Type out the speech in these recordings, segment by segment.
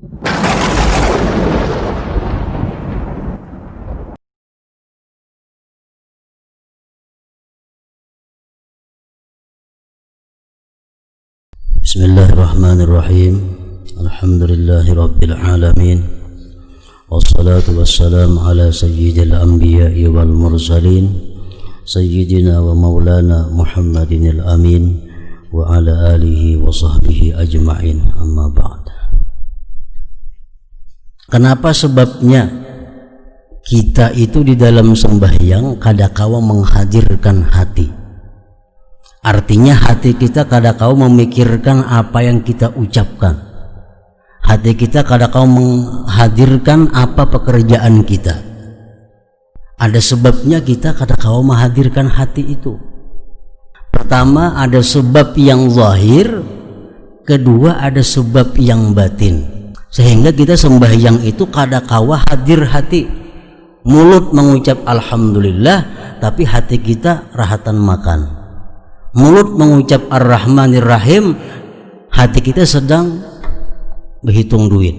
Bismillahirrahmanirrahim. Alhamdulillahi rabbil alamin. Wassalatu wassalamu ala sayyidil anbiya'i wal mursalin sayyidina wa maulana Muhammadinil amin wa ala alihi wa sahbihi ajma'in, amma ba'd. Kenapa sebabnya kita itu di dalam sembahyang kadangkala menghadirkan hati? Artinya hati kita kadangkala memikirkan apa yang kita ucapkan. Hati kita kadangkala menghadirkan apa pekerjaan kita. Ada sebabnya kita kadangkala menghadirkan hati itu. Pertama, ada sebab yang zahir. Kedua, ada sebab yang batin. Sehingga kita sembahyang itu kadangkala hadir hati. Mulut mengucap alhamdulillah, tapi hati kita rahatan makan. Mulut mengucap ar-Rahmanir Rahim, hati kita sedang berhitung duit.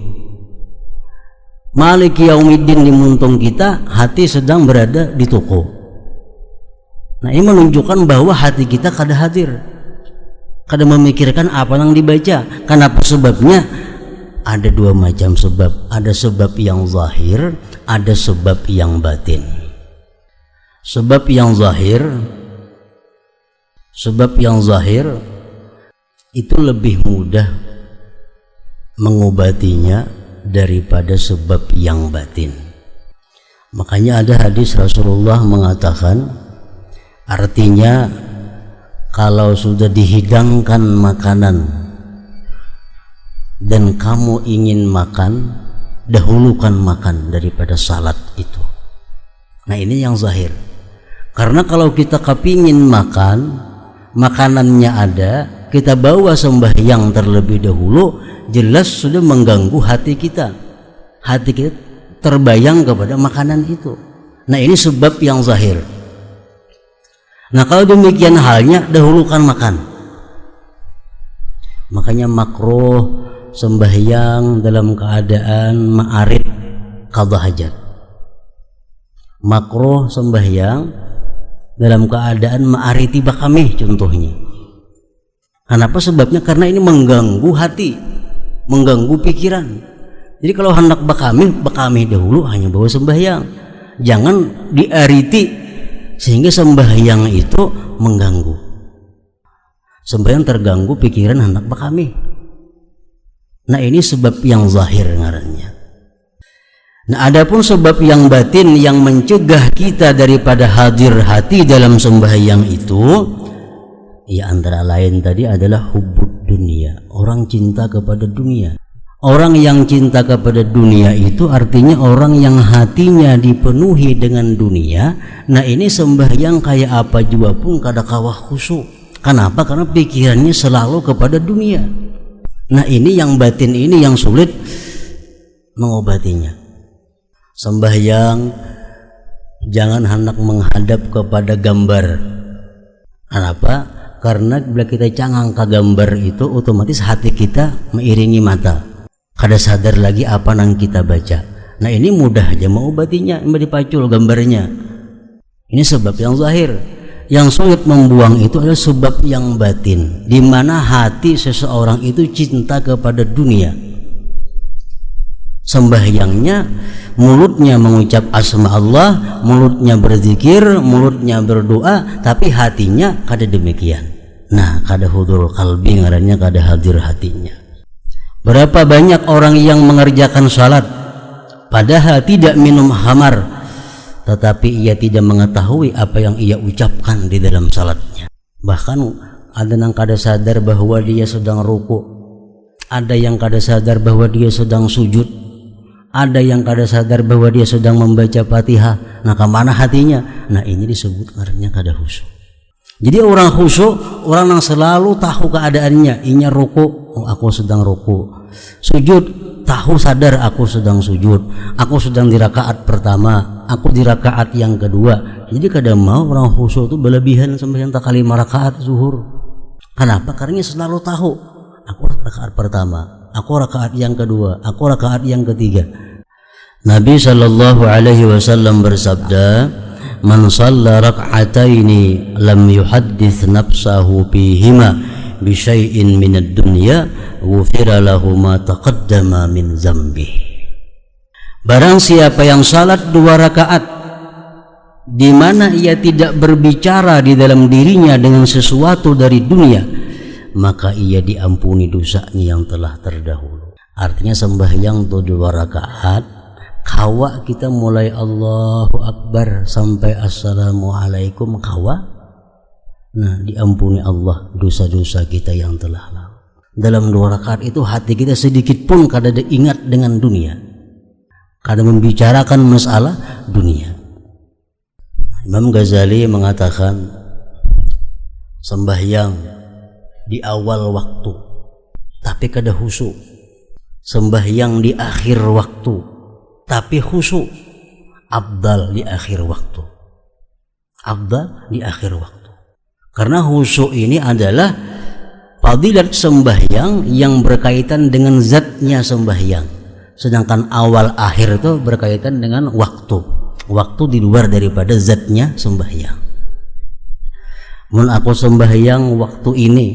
Maliki Yaumiddin di muntung kita, hati sedang berada di toko. Nah, ini menunjukkan bahwa hati kita kada hadir, kada memikirkan apa yang dibaca. Kenapa sebabnya? Ada dua macam sebab. Ada sebab yang zahir, ada sebab yang batin. Sebab yang zahir itu lebih mudah mengobatinya daripada sebab yang batin. Makanya ada hadis Rasulullah mengatakan, artinya kalau sudah dihidangkan makanan dan kamu ingin makan, dahulukan makan daripada salat itu. Nah, ini yang zahir. Karena kalau kita kepingin makan, makanannya ada, kita bawa sembahyang terlebih dahulu, jelas sudah mengganggu hati kita. Hati kita terbayang kepada makanan itu. Nah, ini sebab yang zahir. Nah, kalau demikian halnya, dahulukan makan. Makanya makruh sembahyang dalam keadaan ma'arid qadha hajat. Makruh sembahyang dalam keadaan ma'ariti bakamih contohnya. Kenapa sebabnya? Karena ini mengganggu hati, mengganggu pikiran. Jadi kalau hendak bakamih dahulu, hanya bawa sembahyang. Jangan diariti sehingga sembahyang itu mengganggu. Sembahyang terganggu pikiran hendak bakamih. Nah, ini sebab yang zahir ngarannya. Nah, adapun sebab yang batin yang mencegah kita daripada hadir hati dalam sembahyang itu, ya antara lain tadi adalah hubbud dunia, orang cinta kepada dunia. Orang yang cinta kepada dunia itu artinya orang yang hatinya dipenuhi dengan dunia. Nah, ini sembahyang kayak apa juga pun kadangkala khusyuk. Kenapa? Karena pikirannya selalu kepada dunia. Nah, ini yang batin, ini yang sulit mengobatinya. Sembahyang jangan hendak menghadap kepada gambar. Kenapa? Karena bila kita cangang ke gambar itu, otomatis hati kita mengiringi mata. Kada sadar lagi apa yang kita baca. Nah, ini mudah aja mengobatinya, dipacul gambarnya. Ini sebab yang zahir. Yang sulit membuang itu adalah sebab yang batin, di mana hati seseorang itu cinta kepada dunia. Sembahyangnya, mulutnya mengucap asma Allah, mulutnya berzikir, mulutnya berdoa, tapi hatinya kada demikian. Nah, kada hudurul qalbi, ngarannya kada hadir hatinya. Berapa banyak orang yang mengerjakan salat padahal tidak minum khamar, tetapi ia tidak mengetahui apa yang ia ucapkan di dalam salatnya. Bahkan ada yang kada sadar bahwa dia sedang ruku, ada yang kada sadar bahwa dia sedang sujud, ada yang kada sadar bahwa dia sedang membaca Fatihah. Nah, kemana hatinya? Nah, ini disebut ngarannya kada khusyuk. Jadi orang khusyuk, orang yang selalu tahu keadaannya. Inya ruku, oh, aku sedang ruku. Sujud, tahu sadar aku sedang sujud. Aku sedang di rakaat pertama, aku di rakaat yang kedua. Jadi kadang mau orang khusyuk itu berlebihan sembahyang tak kali 5 rakaat zuhur. Kenapa? Karena selalu tahu aku rakaat pertama, aku rakaat yang kedua, aku rakaat yang ketiga. Nabi sallallahu alaihi wasallam bersabda, "Man shalla rak'ataini lam yuhaddits nafsahu bihima bi syai'in minad dunya, ghufira lahu ma taqaddama min dzambi." Barang siapa yang salat 2 rakaat di mana ia tidak berbicara di dalam dirinya dengan sesuatu dari dunia, maka ia diampuni dosanya yang telah terdahulu. Artinya sembahyang 2 rakaat, kawa kita mulai Allahu Akbar sampai Assalamualaikum kawa, nah diampuni Allah dosa-dosa kita yang telah lalu. Dalam 2 rakaat itu hati kita sedikit pun kada ada ingat dengan dunia, kada membicarakan masalah dunia. Imam Ghazali mengatakan sembahyang di awal waktu tapi kada khusyuk, sembahyang di akhir waktu tapi khusyuk, afdal di akhir waktu, afdal di akhir waktu. Karena khusyuk ini adalah fadilat sembahyang yang berkaitan dengan zatnya sembahyang, sedangkan awal akhir itu berkaitan dengan waktu di luar daripada zatnya sembahyang. Mun aku sembahyang waktu ini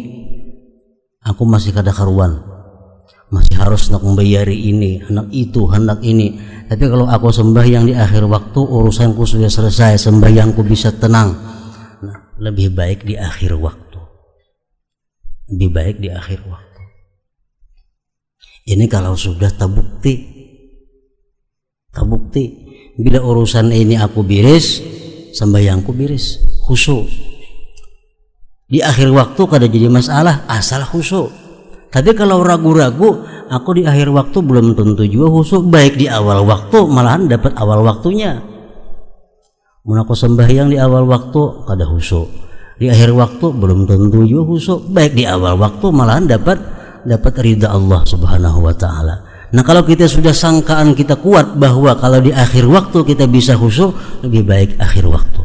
aku masih kada karuan, masih harus nak membayari ini, hendak itu, hendak ini. Tapi kalau aku sembahyang di akhir waktu, urusanku sudah selesai, sembahyangku bisa tenang. Nah, lebih baik di akhir waktu, lebih baik di akhir waktu. Ini kalau sudah terbukti. Bila urusan ini aku biris, sembahyangku biris, khusyuk. Di akhir waktu kada jadi masalah asal khusyuk. Tapi kalau ragu-ragu, aku di akhir waktu belum tentu juga khusyuk. Baik di awal waktu, malahan dapat awal waktunya. Mun aku sembahyang di awal waktu kada khusyuk, di akhir waktu belum tentu juga khusyuk. Baik di awal waktu, malahan dapat ridha Allah Subhanahu wa taala. Nah, kalau kita sudah sangkaan kita kuat bahwa kalau di akhir waktu kita bisa khusyuk, lebih baik akhir waktu.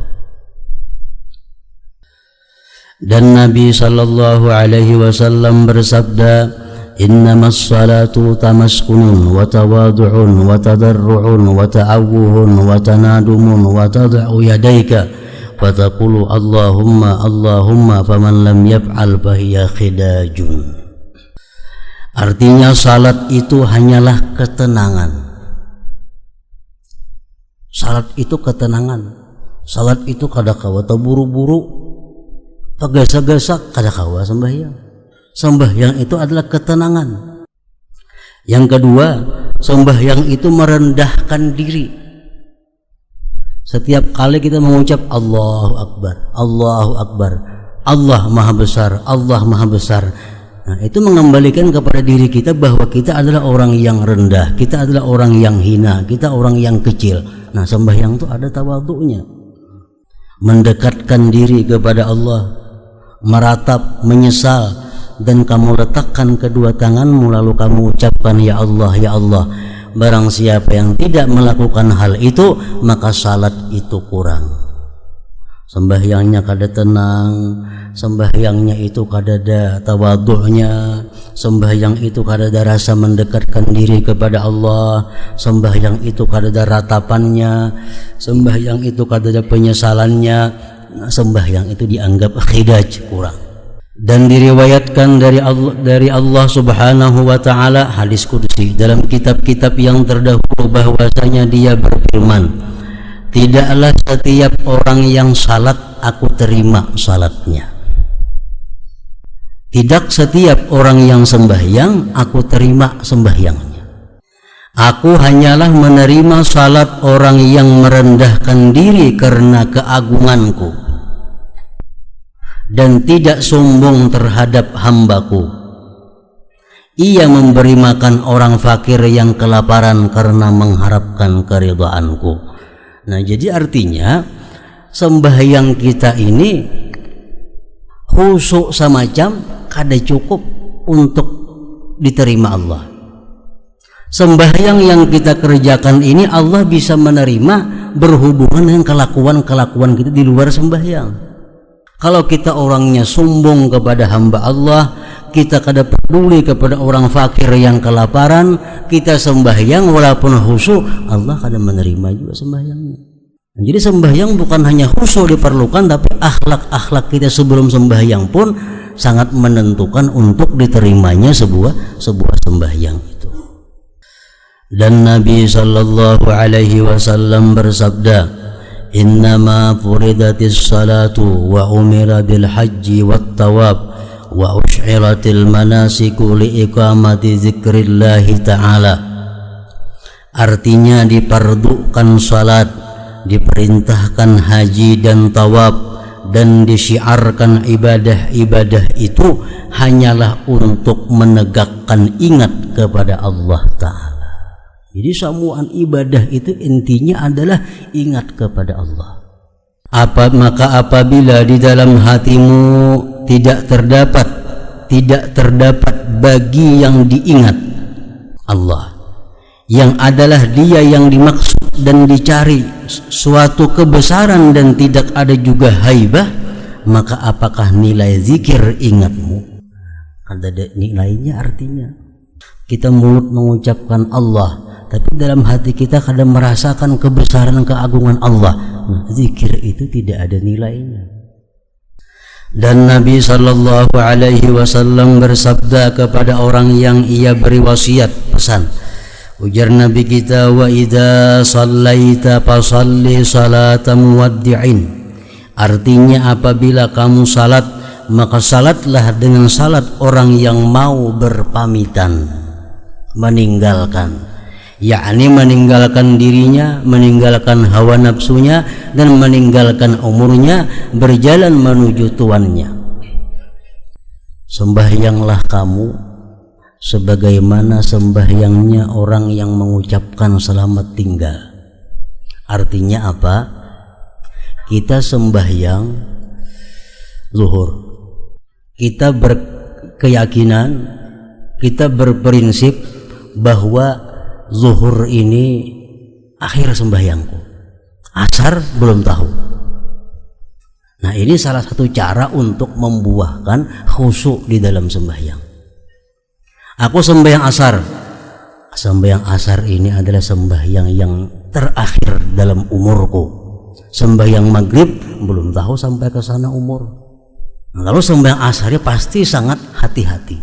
Dan Nabi sallallahu alaihi wasallam bersabda, "Innamas salatu tamaskunun wa tawadu'un wa tadarru'un wa ta'awuhun wa tanadumun wa tad'u yadayka wa taqulu Allahumma Allahumma faman lam yaf'al fahiya khidajun." Artinya salat itu hanyalah ketenangan. Salat itu ketenangan. Salat itu kada kawa terburu-buru, tergesa-gesa, kada kawa sembahyang. Sembahyang itu adalah ketenangan. Yang kedua, sembahyang itu merendahkan diri. Setiap kali kita mengucap Allahu Akbar, Allahu Akbar, Allah Maha Besar, Allah Maha Besar. Nah, itu mengembalikan kepada diri kita bahwa kita adalah orang yang rendah, kita adalah orang yang hina, kita orang yang kecil. Nah, sembahyang itu ada tawadhu'nya, mendekatkan diri kepada Allah, meratap, menyesal, dan kamu letakkan kedua tanganmu lalu kamu ucapkan ya Allah, ya Allah. Barang siapa yang tidak melakukan hal itu, maka salat itu kurang. Sembahyangnya kada tenang, sembahyangnya itu kada ada tawadhu'nya, sembahyang itu kada ada rasa mendekatkan diri kepada Allah, sembahyang itu kada ada ratapannya, sembahyang itu kada ada penyesalannya. Nah, sembahyang itu dianggap khidaj, kurang. Dan diriwayatkan dari Allah Subhanahu wa taala, hadis qudsi dalam kitab-kitab yang terdahulu bahwasanya Dia berfirman, "Tidaklah setiap orang yang salat aku terima salatnya. Tidak setiap orang yang sembahyang aku terima sembahyangnya. Aku hanyalah menerima salat orang yang merendahkan diri karena keagunganku dan tidak sombong terhadap hambaku. Ia memberi makan orang fakir yang kelaparan karena mengharapkan keridhaanku." Nah, jadi artinya sembahyang kita ini khusyuk semacam kada cukup untuk diterima Allah. Sembahyang yang kita kerjakan ini Allah bisa menerima berhubungan dengan kelakuan-kelakuan kita di luar sembahyang. Kalau kita orangnya sombong kepada hamba Allah, kita kada peduli kepada orang fakir yang kelaparan, kita sembahyang walaupun khusyuk, Allah kada menerima juga sembahyangnya. Jadi sembahyang bukan hanya khusyuk diperlukan, tapi akhlak-akhlak kita sebelum sembahyang pun sangat menentukan untuk diterimanya sebuah sembahyang itu. Dan Nabi sallallahu alaihi wasallam bersabda, "Innama furidatis salatu wa umira bil haji wat tawab wa ush'iratil manasiku li iqamati zikrillahi ta'ala." Artinya diperdukan salat, diperintahkan haji dan tawab, dan disyiarkan ibadah-ibadah itu hanyalah untuk menegakkan ingat kepada Allah Ta'ala. Jadi semua ibadah itu intinya adalah ingat kepada Allah. Maka apabila di dalam hatimu tidak terdapat bagi yang diingat Allah, yang adalah Dia yang dimaksud dan dicari suatu kebesaran, dan tidak ada juga haibah, maka apakah nilai zikir ingatmu? Ada nilainya. Artinya kita mulut mengucapkan Allah, tapi dalam hati kita kadang merasakan kebesaran keagungan Allah. Zikir itu tidak ada nilainya. Dan Nabi sallallahu alaihi wasallam bersabda kepada orang yang ia beri wasiat, pesan, ujar Nabi kita, "Wa idza shallaita fasalli salata muwaddi'in." Artinya apabila kamu salat, maka salatlah dengan salat orang yang mau berpamitan, meninggalkan, yakni meninggalkan dirinya, meninggalkan hawa nafsunya, dan meninggalkan umurnya, berjalan menuju tuannya. Sembahyanglah kamu sebagaimana sembahyangnya orang yang mengucapkan selamat tinggal. Artinya apa? Kita sembahyang zuhur, kita berkeyakinan, kita berprinsip bahwa zuhur ini akhir sembahyangku, asar belum tahu. Nah, ini salah satu cara untuk membuahkan khusyuk di dalam sembahyang. Aku sembahyang asar. Sembahyang asar ini adalah sembahyang yang terakhir dalam umurku. Sembahyang maghrib belum tahu sampai ke sana umur. Nah, kalau sembahyang asarnya pasti sangat hati-hati,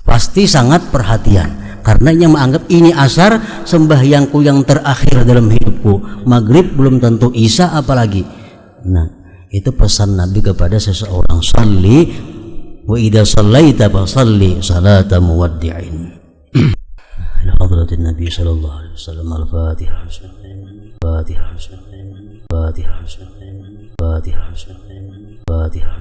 pasti sangat perhatian, karena yang menganggap ini asar sembahyangku yang terakhir dalam hidupku. Maghrib belum tentu, isya apalagi. Nah, itu pesan Nabi kepada seseorang, "Shalli wa idza shallaita fasalli salata muwaddi'in." Ila hadratin Nabi sallallahu alaihi wasallam. Al-Fatihah. Fatihah. Fatihah. Fatihah. Fatihah.